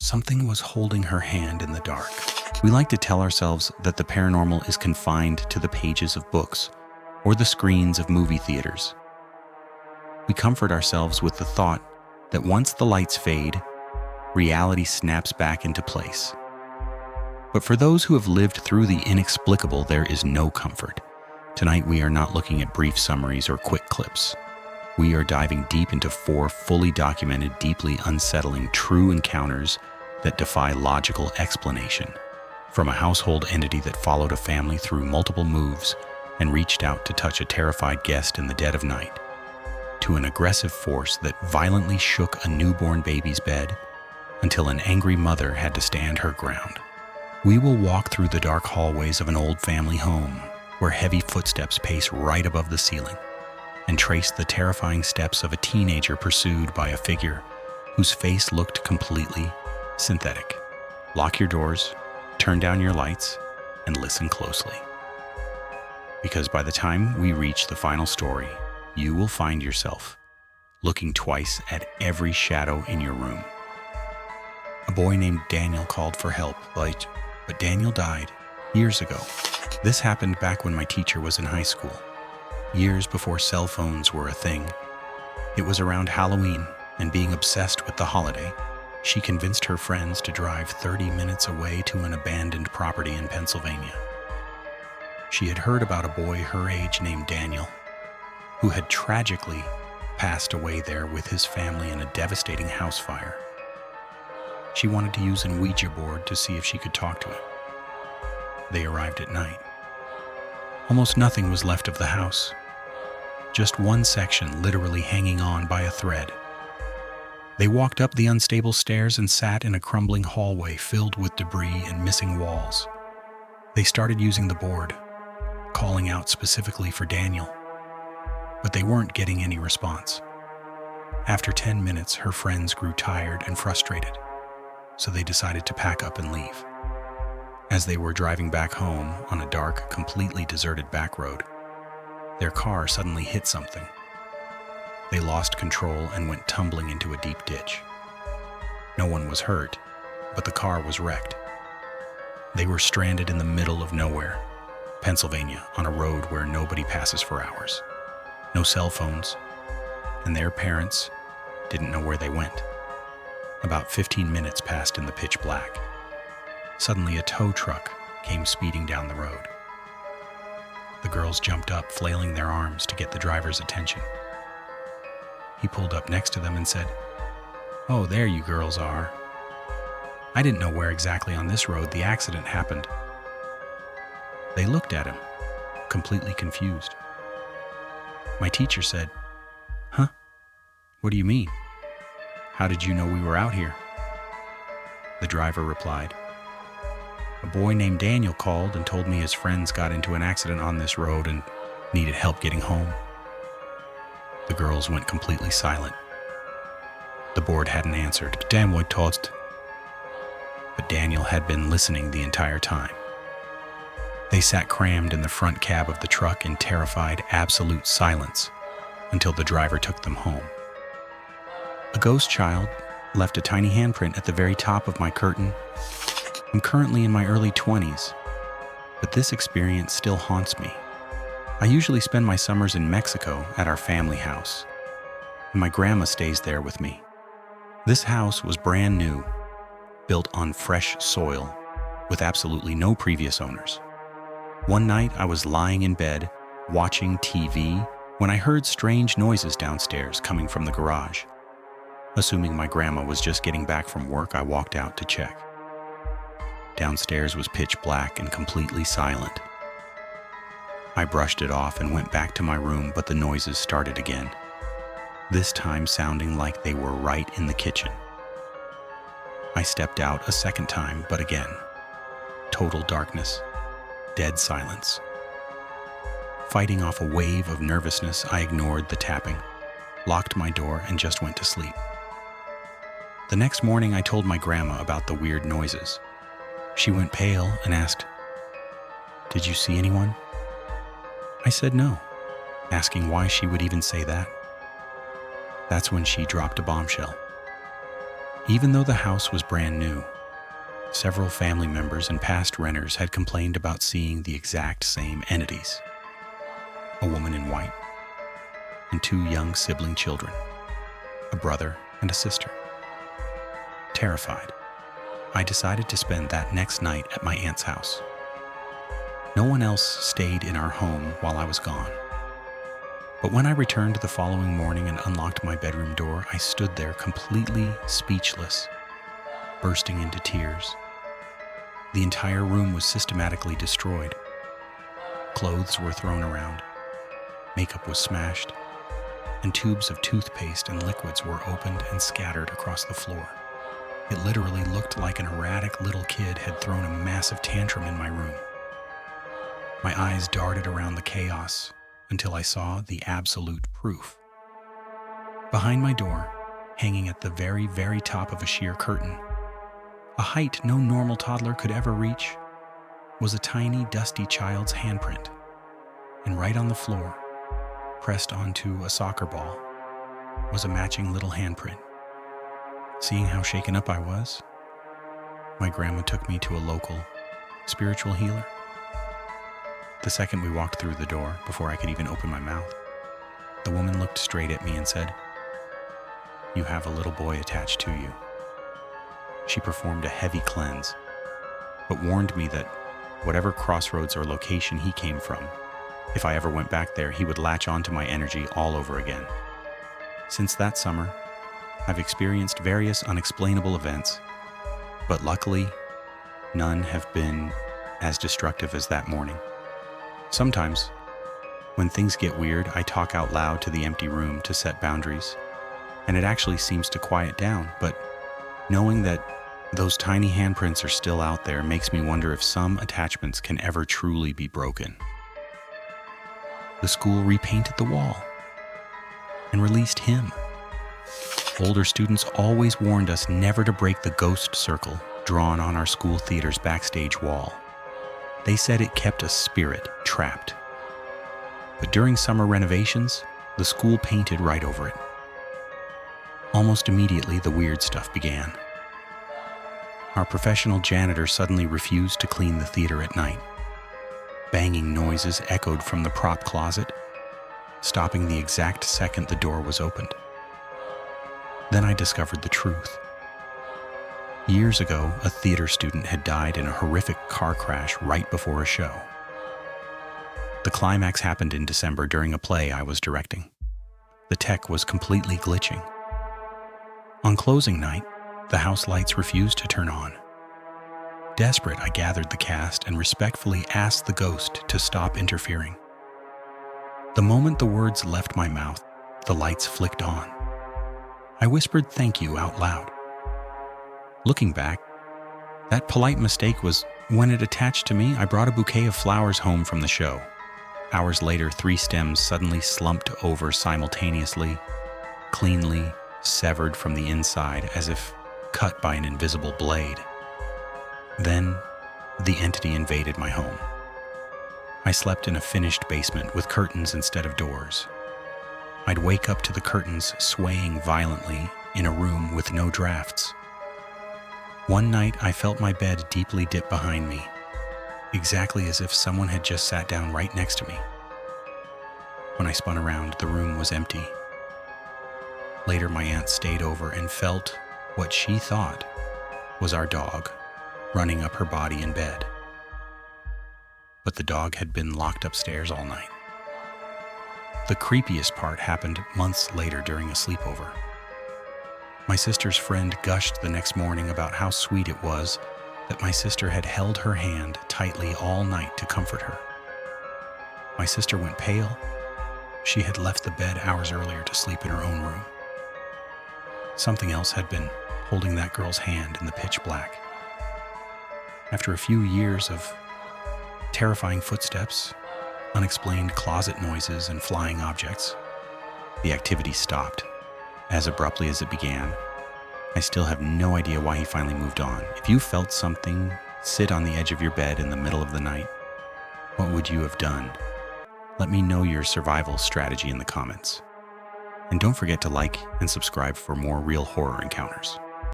Something was holding her hand in the dark. We like to tell ourselves that the paranormal is confined to the pages of books or the screens of movie theaters. We comfort ourselves with the thought that once the lights fade, reality snaps back into place. But for those who have lived through the inexplicable, there is no comfort. Tonight, we are not looking at brief summaries or quick clips. We are diving deep into 4 fully documented, deeply unsettling, true encounters that defy logical explanation. From a household entity that followed a family through multiple moves and reached out to touch a terrified guest in the dead of night, to an aggressive force that violently shook a newborn baby's bed until an angry mother had to stand her ground. We will walk through the dark hallways of an old family home where heavy footsteps pace right above the ceiling, and trace the terrifying steps of a teenager pursued by a figure whose face looked completely synthetic. Lock your doors, turn down your lights, and listen closely. Because by the time we reach the final story, you will find yourself looking twice at every shadow in your room. A boy named Daniel called for help, but Daniel died years ago. This happened back when my teacher was in high school, years before cell phones were a thing. It was around Halloween, and being obsessed with the holiday, she convinced her friends to drive 30 minutes away to an abandoned property in Pennsylvania. She had heard about a boy her age named Daniel, who had tragically passed away there with his family in a devastating house fire. She wanted to use an Ouija board to see if she could talk to him. They arrived at night. Almost nothing was left of the house. Just one section literally hanging on by a thread. They walked up the unstable stairs and sat in a crumbling hallway filled with debris and missing walls. They started using the board, calling out specifically for Daniel, but they weren't getting any response. After 10 minutes, her friends grew tired and frustrated, so they decided to pack up and leave. As they were driving back home on a dark, completely deserted back road, their car suddenly hit something. They lost control and went tumbling into a deep ditch. No one was hurt, but the car was wrecked. They were stranded in the middle of nowhere, Pennsylvania, on a road where nobody passes for hours. No cell phones, and their parents didn't know where they went. About 15 minutes passed in the pitch black. Suddenly, a tow truck came speeding down the road. The girls jumped up, flailing their arms to get the driver's attention. He pulled up next to them and said, "Oh, there you girls are. I didn't know where exactly on this road the accident happened." They looked at him, completely confused. My teacher said, "Huh? What do you mean? How did you know we were out here?" The driver replied, "A boy named Daniel called and told me his friends got into an accident on this road and needed help getting home." The girls went completely silent. The board hadn't answered. But Daniel had been listening the entire time. They sat crammed in the front cab of the truck in terrified, absolute silence until the driver took them home. A ghost child left a tiny handprint at the very top of my curtain. I'm currently in my early 20s, but this experience still haunts me. I usually spend my summers in Mexico at our family house, and my grandma stays there with me. This house was brand new, built on fresh soil, with absolutely no previous owners. One night I was lying in bed, watching TV, when I heard strange noises downstairs coming from the garage. Assuming my grandma was just getting back from work, I walked out to check. Downstairs was pitch black and completely silent. I brushed it off and went back to my room, but the noises started again, this time sounding like they were right in the kitchen. I stepped out a second time, but again, total darkness, dead silence. Fighting off a wave of nervousness, I ignored the tapping, locked my door, and just went to sleep. The next morning, I told my grandma about the weird noises. She went pale and asked, "Did you see anyone?" I said no, asking why she would even say that. That's when she dropped a bombshell. Even though the house was brand new, several family members and past renters had complained about seeing the exact same entities. A woman in white, and two young sibling children, a brother and a sister. Terrified, I decided to spend that next night at my aunt's house. No one else stayed in our home while I was gone. But when I returned the following morning and unlocked my bedroom door, I stood there completely speechless, bursting into tears. The entire room was systematically destroyed. Clothes were thrown around, makeup was smashed, and tubes of toothpaste and liquids were opened and scattered across the floor. It literally looked like an erratic little kid had thrown a massive tantrum in my room. My eyes darted around the chaos until I saw the absolute proof. Behind my door, hanging at the very, very top of a sheer curtain, a height no normal toddler could ever reach, was a tiny, dusty child's handprint. And right on the floor, pressed onto a soccer ball, was a matching little handprint. Seeing how shaken up I was, my grandma took me to a local spiritual healer. The second we walked through the door, before I could even open my mouth, the woman looked straight at me and said, "You have a little boy attached to you." She performed a heavy cleanse, but warned me that whatever crossroads or location he came from, if I ever went back there, he would latch onto my energy all over again. Since that summer, I've experienced various unexplainable events, but luckily, none have been as destructive as that morning. Sometimes, when things get weird, I talk out loud to the empty room to set boundaries, and it actually seems to quiet down, but knowing that those tiny handprints are still out there makes me wonder if some attachments can ever truly be broken. The school repainted the wall and released him. Older students always warned us never to break the ghost circle drawn on our school theater's backstage wall. They said it kept a spirit trapped. But during summer renovations, the school painted right over it. Almost immediately, the weird stuff began. Our professional janitor suddenly refused to clean the theater at night. Banging noises echoed from the prop closet, stopping the exact second the door was opened. Then I discovered the truth. Years ago, a theater student had died in a horrific car crash right before a show. The climax happened in December during a play I was directing. The tech was completely glitching. On closing night, the house lights refused to turn on. Desperate, I gathered the cast and respectfully asked the ghost to stop interfering. The moment the words left my mouth, the lights flicked on. I whispered thank you out loud. Looking back, that polite mistake was when it attached to me, I brought a bouquet of flowers home from the show. Hours later, 3 stems suddenly slumped over simultaneously, cleanly severed from the inside as if cut by an invisible blade. Then, the entity invaded my home. I slept in a finished basement with curtains instead of doors. I'd wake up to the curtains swaying violently in a room with no drafts. One night, I felt my bed deeply dip behind me, exactly as if someone had just sat down right next to me. When I spun around, the room was empty. Later, my aunt stayed over and felt what she thought was our dog running up her body in bed. But the dog had been locked upstairs all night. The creepiest part happened months later during a sleepover. My sister's friend gushed the next morning about how sweet it was that my sister had held her hand tightly all night to comfort her. My sister went pale. She had left the bed hours earlier to sleep in her own room. Something else had been holding that girl's hand in the pitch black. After a few years of terrifying footsteps, unexplained closet noises, and flying objects, the activity stopped as abruptly as it began. I still have no idea why he finally moved on. If you felt something sit on the edge of your bed in the middle of the night, what would you have done? Let me know your survival strategy in the comments. And don't forget to like and subscribe for more real horror encounters.